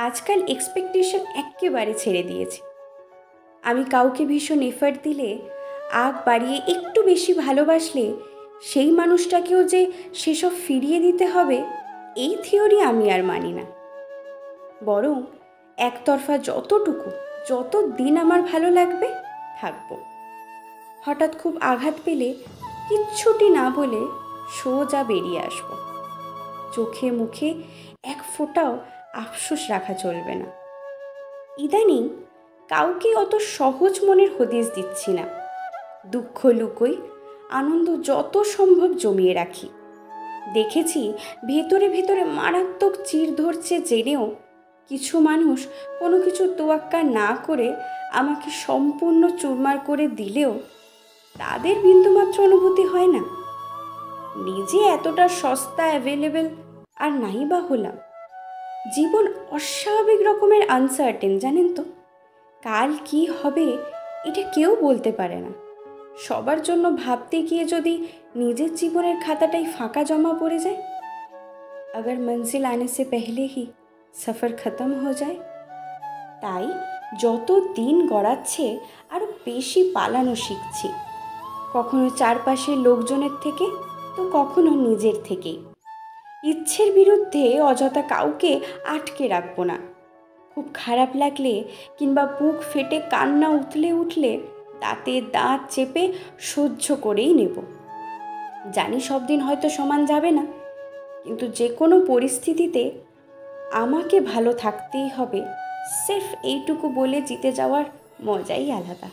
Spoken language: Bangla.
আজকাল এক্সপেকটেশন একেবারে ছেড়ে দিয়েছি। আমি কাউকে ভীষণ এফার্ট দিলে, আগ বাড়িয়ে একটু বেশি ভালোবাসলে সেই মানুষটাকেও যে সেসব ফিরিয়ে দিতে হবে, এই থিওরি আমি আর মানি না। বরং একতরফা যত দিন আমার ভালো লাগবে থাকবো। হঠাৎ খুব আঘাত পেলে কিচ্ছুটি না বলে সোজা বেরিয়ে আসবো। চোখে মুখে এক ফোঁটাও আফসোস রাখা চলবে না। ইদানিং কাউকে অত সহজ মনের হদিস দিচ্ছি না। দুঃখ লুকোই, আনন্দ যত সম্ভব জমিয়ে রাখি। দেখেছি ভেতরে ভেতরে মারাত্মক চির ধরছে জেনেও কিছু মানুষ কোনো কিছু তোয়াক্কা না করে আমাকে সম্পূর্ণ চুরমার করে দিলেও তাদের বিন্দুমাত্র অনুভূতি হয় না। নিজে এতটা সস্তা অ্যাভেলেবেল আর নাই বা হলাম। জীবন অস্বাভাবিক রকমের আনসার্টেন, জানেন তো। কাল কি হবে এটা কেউ বলতে পারে না। সবার জন্য ভাবতে গিয়ে যদি নিজের জীবনের খাতাটাই ফাঁকা জমা পড়ে যায়, अगर मंजिल आने से पहले ही सफ़र खत्म हो जाए। তাই যত দিন গড়াচ্ছে আরও বেশি পালানো শিখছি, কখনো চারপাশের লোকজনের থেকে তো কখনো নিজের থেকেই। ইচ্ছের বিরুদ্ধে অযথা কাউকে আটকে রাখবো না। খুব খারাপ লাগলে কিংবা বুক ফেটে কান্না উঠলে তাতে দাঁত চেপে সহ্য করেই নেব। জানি সব দিন হয়তো সমান যাবে না, কিন্তু যে কোনো পরিস্থিতিতে আমাকে ভালো থাকতেই হবে, সির্ফ এইটুকু বলে জিতে যাওয়ার মজাই আলাদা।